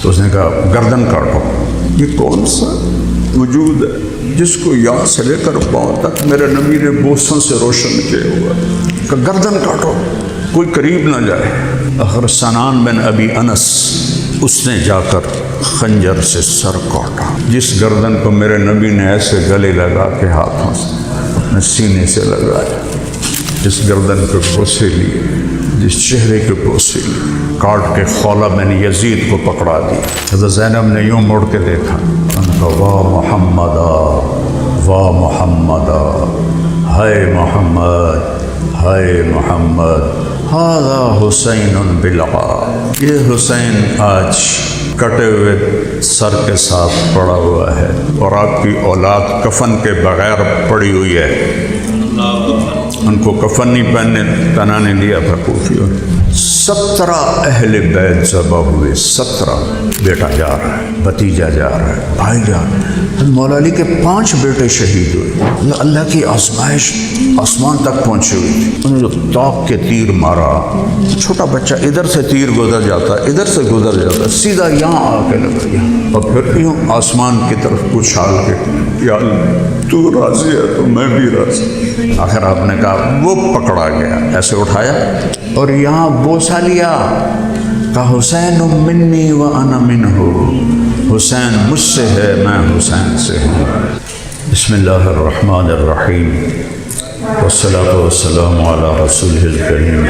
تو اس نے کہا گردن کاٹو۔ یہ کون سا وجود ہے جس کو یہاں سے لے کر پاؤں تک میرے نبی نے بوسوں سے روشن کیا ہوا ہے؟ کہ گردن کاٹو، کوئی قریب نہ جائے۔ آخر سنان بن ابی انس اس نے جا کر خنجر سے سر کاٹا۔ جس گردن کو میرے نبی نے ایسے گلے لگا کے ہاتھوں سے اپنے سینے سے لگایا، جس گردن کے بوسے لیے، جس چہرے کے بوسے لیے، کاٹ کے خولہ بن یزید کو پکڑا دی۔ حضرت زینب نے یوں مڑ کے دیکھا، ان کا واہ محمدا، واہ محمدا، ہائے محمد، ہائے محمد، ھذا حسین بالعار، یہ حسین آج کٹے ہوئے سر کے ساتھ پڑا ہوا ہے اور آپ کی اولاد کفن کے بغیر پڑی ہوئی ہے۔ ان کو کفن نہیں پہنانے دیا تھا کوفیوں نے۔ 17 اہل بیت ذبح ہوئے، 17۔ بیٹا جا رہا ہے، بھتیجا جا رہا ہے، بھائی جا رہا ہے۔ مولا علی کے 5 بیٹے شہید ہوئے۔ اللہ کی آزمائش آسمان تک پہنچی ہوئی تھی۔ انہوں نے جو طاق کے تیر مارا، چھوٹا بچہ ادھر سے تیر گزر جاتا، ادھر سے گزر جاتا، سیدھا یہاں آ کے لگا یہاں، اور پھر یوں آسمان کی طرف اچھال کے، یا اللہ تو راضی ہے تو میں بھی راضی۔ آخر آپ نے کہا وہ پکڑا گیا، ایسے اٹھایا اور یہاں بوسا لیا، کہا حسین منی و انا منہ، حسین مجھ سے ہے میں حسین سے ہوں۔ بسم اللہ الرحمن الرحیم، والصلاة والسلام علی رسولہ الکریم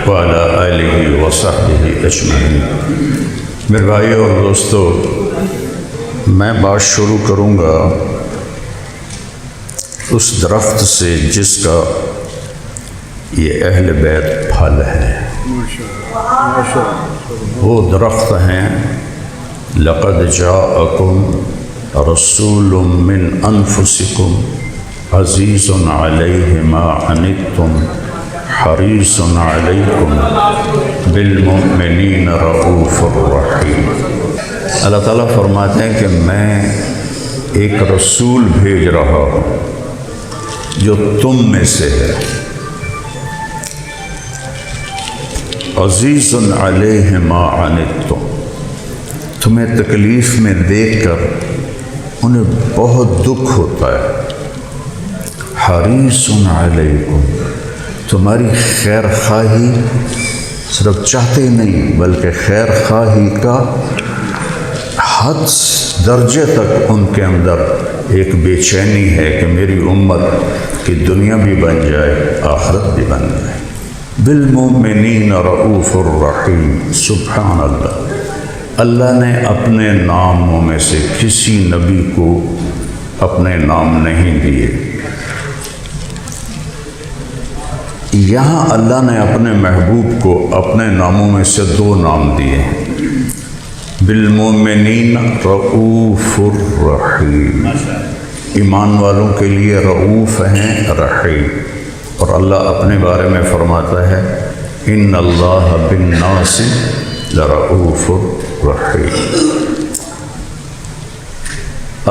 وعلی آلہ وصحبہ اجمعین۔ میرے بھائی اور دوستو، میں بات شروع کروں گا اس درخت سے جس کا یہ اہل بیت پھل ہے۔ وہ درخت ہیں لقد جاءکم رسول من انفسکم عزیز علیہ ما عنتم حریص علیکم بالمؤمنین رؤوف الرحیم۔ اللہ تعالیٰ فرماتے ہیں کہ میں ایک رسول بھیج رہا ہوں جو تم میں سے ہے، عزیز علیہ ما عنتم، تمہیں تکلیف میں دیکھ کر انہیں بہت دکھ ہوتا ہے، حریص علیکم، تمہاری خیر خواہی صرف چاہتے نہیں بلکہ خیر خواہی کا حد درجے تک ان کے اندر ایک بے چینی ہے کہ میری امت کی دنیا بھی بن جائے، آخرت بھی بن جائے۔ بالمؤمنین رؤوف الرحیم۔ سبحان اللہ، اللہ نے اپنے ناموں میں سے کسی نبی کو اپنے نام نہیں دیے۔ یہاں اللہ نے اپنے محبوب کو اپنے ناموں میں سے 2 نام دیے ہیں، بالمؤمنین رؤوف الرحیم، ایمان والوں کے لیے رؤوف ہیں، رحیم۔ اور اللہ اپنے بارے میں فرماتا ہے ان اللہ بالناس لرؤوف الرحیم۔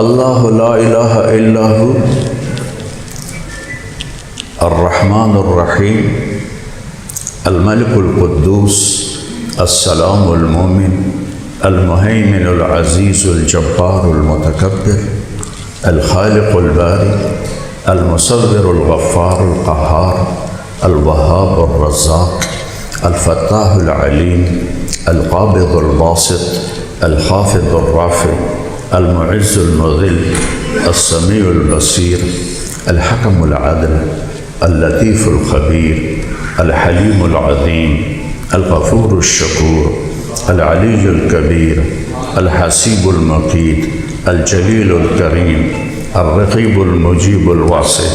اللہ لا الہ الا ہو الرحمن الرحیم، الملک القدوس، السلام المومن، المہیمن العزیز الجبار المتکبر، الخالق الباری، المصور الغفار القہار، الوہاب الرزاق، الفتاح العلیم، القابض الباسط، الخافض الرافع، المعز المذل، السمیع البصیر، الحکم العدل، اللطیف الخبیر، الحلیم العظیم، الغفور الشکور، العلی الکبیر، الحسیب المقیت، الجلیل الکریم، الرقیب المجیب الواسع،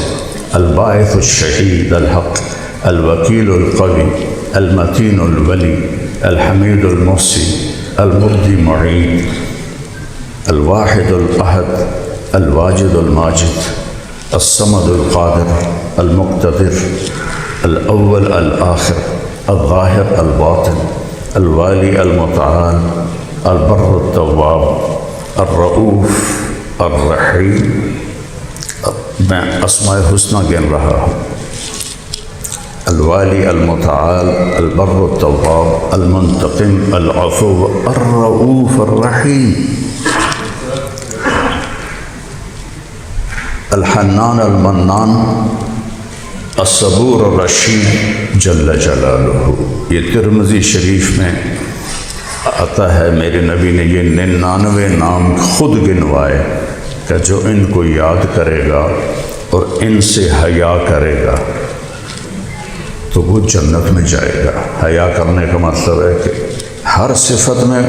الباعث الشہید الحق، الوکیل القوی، المتین الولی، الحمید المحصی، المبدی معید، الواحد الاحد، الواجد الماجد، الصمد القادر، المقتدر، الاول الآخر، الظاہر الباطن، الوالی المتعال، البر التواب، الرؤوف الرحیم۔ میں اسماء حسنہ گن رہا ہوں۔ الوالی المتعال البر التواب المنتقم العفو الرؤوف الرحیم الحنان المنان الصبور الرشید جل جلالہ۔ یہ ترمذی شریف میں آتا ہے، میرے نبی نے یہ 99 نام خود گنوائے کہ جو ان کو یاد کرے گا اور ان سے حیا کرے گا تو وہ جنت میں جائے گا۔ حیا کرنے کا مطلب ہے کہ ہر صفت میں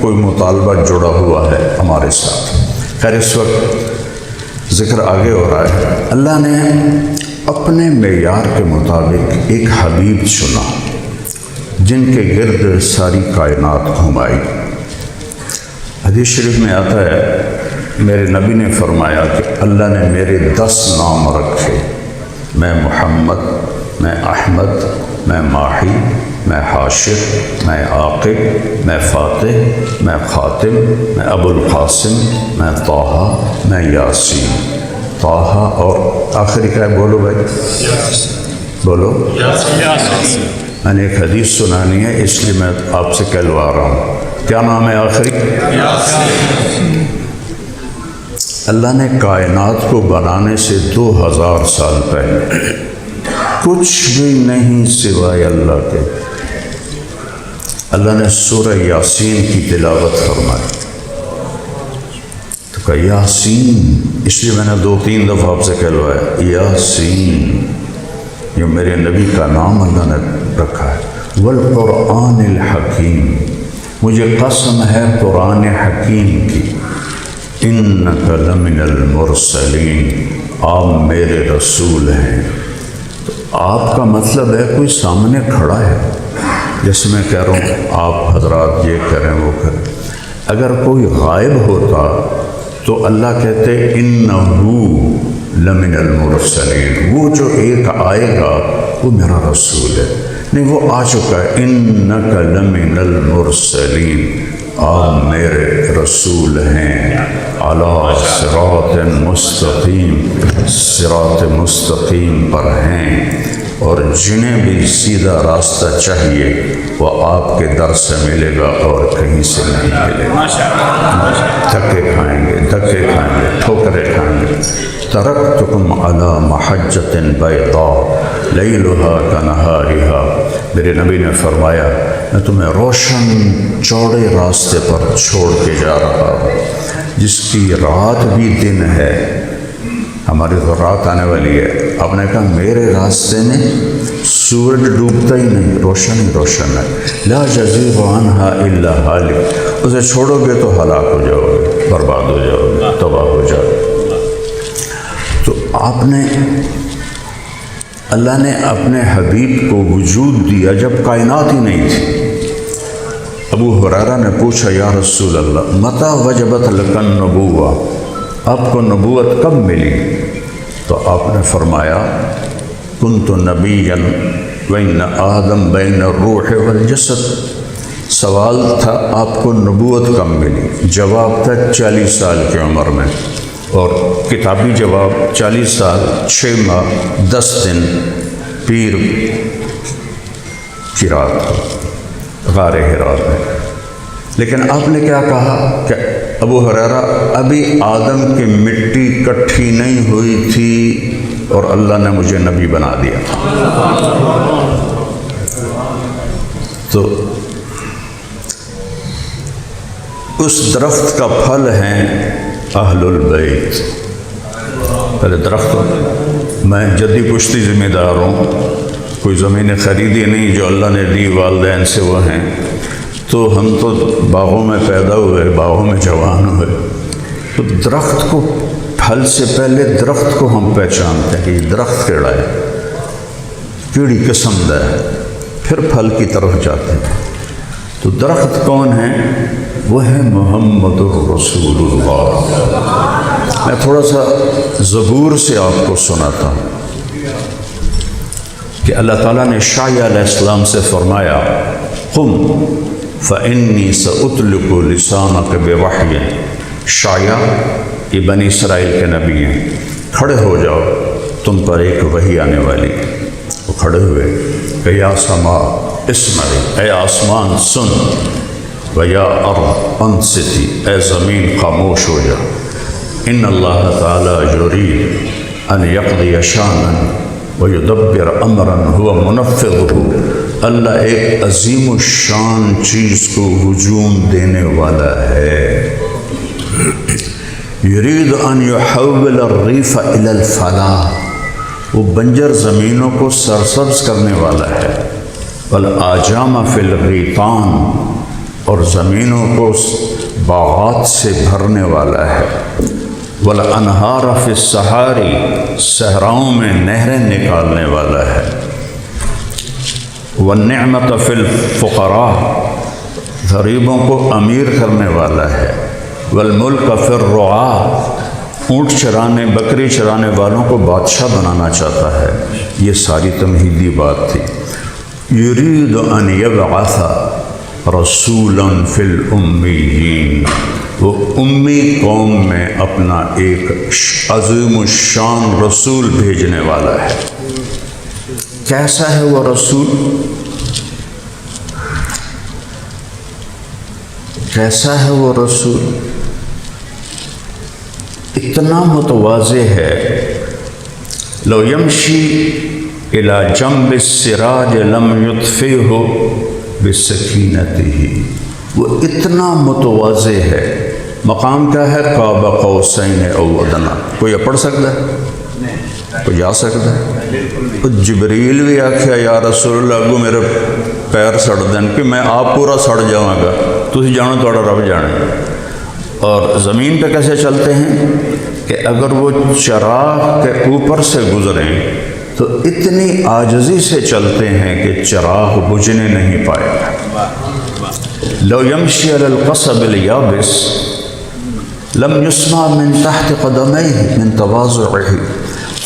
کوئی مطالبہ جڑا ہوا ہے ہمارے ساتھ۔ خیر اس وقت ذکر آگے ہو رہا ہے، اللہ نے اپنے معیار کے مطابق ایک حبیب چنا جن کے گرد ساری کائنات گھمائی۔ حدیث شریف میں آتا ہے، میرے نبی نے فرمایا کہ اللہ نے میرے 10 نام رکھے، میں محمد، میں احمد، میں ماہی، میں حاشر، میں عاقب، میں فاتح، میں خاتم، میں ابو القاسم، میں طٰہٰ، میں یاسین۔ طٰہٰ اور آخری کیا ہے؟ بولو بھائی، بولو۔ میں نے ایک حدیث سنانی ہے اس لیے میں آپ سے کہلوا رہا ہوں، کیا نام ہے آخری؟ اللہ نے کائنات کو بنانے سے 2000 سال پہلے کچھ بھی نہیں سوائے اللہ کے، اللہ نے سورہ یاسین کی تلاوت فرمائی۔ تو کہا یاسین، اس لیے میں نے 2-3 دفعہ آپ سے کہلوایا یاسین، یہ میرے نبی کا نام اللہ نے رکھا ہے۔ والقرآن الحکیم، مجھے قسم ہے قرآن حکیم کی، انک لمن المرسلین، آپ میرے رسول ہیں۔ تو آپ کا مطلب ہے کوئی سامنے کھڑا ہے، جیسے میں کہہ رہا ہوں آپ حضرات یہ کریں وہ کریں۔ اگر کوئی غائب ہوتا تو اللہ کہتے انہو لمن المرسلین، وہ جو ایک آئے گا وہ میرا رسول ہے، نہیں وہ آ چکا ہے۔ انک لمن المرسلین، آپ میرے رسول ہیں، علی صراط مستقیم، صراط مستقیم پر ہیں، اور جنہیں بھی سیدھا راستہ چاہیے وہ آپ کے در سے ملے گا اور کہیں سے نہیں ملے گا۔ دھکے کھائیں گے، دھکے کھائیں گے، ٹھوکریں کھائیں گے۔ ترکتکم علی محجۃ بیضاء لیلها کنہارها، میرے نبی نے فرمایا میں تمہیں روشن چوڑے راستے پر چھوڑ کے جا رہا ہوں، جس کی رات بھی دن ہے۔ ہماری تو رات آنے والی ہے، آپ نے کہا میرے راستے میں سورج ڈوبتا ہی نہیں، روشن ہی روشن ہے۔ لا یزیغ عنہا الا ہالک، اسے چھوڑو گے تو ہلاک ہو جاؤ گے، برباد ہو جاؤ گے، تباہ ہو جاؤ گے۔ تو آپ نے، اللہ نے اپنے حبیب کو وجود دیا جب کائنات ہی نہیں تھی۔ ابو ہریرہ نے پوچھا یا رسول اللہ متى وجبت لک النبوہ، آپ کو نبوت کب ملی؟ تو آپ نے فرمایا کنت نبیا بین آدم بین الروح والجسد۔ سوال تھا آپ کو نبوت کب ملی؟ جواب تھا 40 سال کی عمر میں، اور کتابی جواب 40 سال 6 ماہ 10 دن پیر کی رات غار حرا میں۔ لیکن آپ نے کیا کہا کہ ابو ہریرہ ابھی آدم کی مٹی کٹھی نہیں ہوئی تھی اور اللہ نے مجھے نبی بنا دیا۔ تو اس درخت کا پھل ہیں اہل البیت۔ پہلے درخت، میں جدی پشتی ذمہ دار ہوں، کوئی زمینیں خریدی نہیں، جو اللہ نے دی والدین سے وہ ہیں۔ تو ہم تو باغوں میں پیدا ہوئے، باغوں میں جوان ہوئے، تو درخت کو پھل سے پہلے درخت کو ہم پہچانتے ہیں کہ یہ درخت کیڑا ہے، کیڑی قسم دا ہے، پھر پھل کی طرف جاتے ہیں۔ تو درخت کون ہے؟ وہ ہے محمد الرسول اللہ۔ میں تھوڑا سا زبور سے آپ کو سناتا ہوں کہ اللہ تعالیٰ نے شعیہ علیہ السلام سے فرمایا قم فإنی سأطلق لسانک بوحی۔ شعیہ یہ بنی اسرائیل کے نبی ہیں، کھڑے ہو جاؤ، تم پر ایک وحی آنے والی ہے۔ وہ کھڑے ہوئے کہ یا سما اسمعی، اے آسمان سن، ویا ارض انصتی، اے زمین خاموش ہو جا، ان اللہ تعالی یرید ان یقضی شانا ویدبر امرا هو منفذہ، اللہ ایک عظیم الشان چیز کو ہجوم دینے والا ہے، یرید ان یحول الریف الی الفلاح، وہ بنجر زمینوں کو سرسبز کرنے والا ہے، والآجام فی الغیطان، اور زمینوں کو باغات سے بھرنے والا ہے، والانہار فی الصحاری، صحراؤں میں نہریں نکالنے والا ہے، والنعمت فی الفقراء، غریبوں کو امیر کرنے والا ہے، والملک فی الرعاء، اونٹ چرانے بکری چرانے والوں کو بادشاہ بنانا چاہتا ہے۔ یہ ساری تمہیدی بات تھی۔ یرید ان یبعث رسولا فی الامیین، وہ امی قوم میں اپنا ایک عظیم الشان رسول بھیجنے والا ہے۔ کیسا ہے وہ رسول؟ کیسا ہے وہ رسول؟ اتنا متواضع ہے، لو یمشی الی جنب السراج لم یطفئہ بسکینتہ، وہ اتنا متواضع ہے، مقام کیا ہے؟ قاب قوسین او ادنیٰ۔ کوئی پڑھ سکتا ہے؟ کوئی جا سکتا ہے؟ جبریل بھی آکھیا یا رسول اللہ اگو میرے پیر سڑ دین کہ میں آپ پورا سڑ جاؤں گا، تسی جانو توڑا رب جانے۔ اور زمین پہ کیسے چلتے ہیں کہ اگر وہ چراغ کے اوپر سے گزریں تو اتنی عاجزی سے چلتے ہیں کہ چراغ بجھنے نہیں پائے گا۔ لو یمشی علی القصب الیابس لم یسمع من تحت قدمیہ من تواضعہ،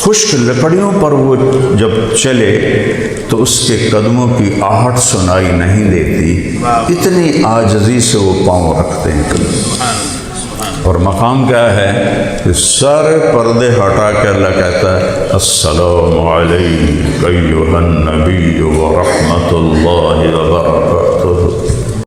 خشک لکڑیوں پر وہ جب چلے تو اس کے قدموں کی آہٹ سنائی نہیں دیتی، اتنی عاجزی سے وہ پاؤں رکھتے ہیں۔ اور مقام کیا ہے کہ سارے پردے ہٹا کے اللہ کہتا ہے السلام علیک ایھا النبی ورحمۃ اللہ وبرکاتہ۔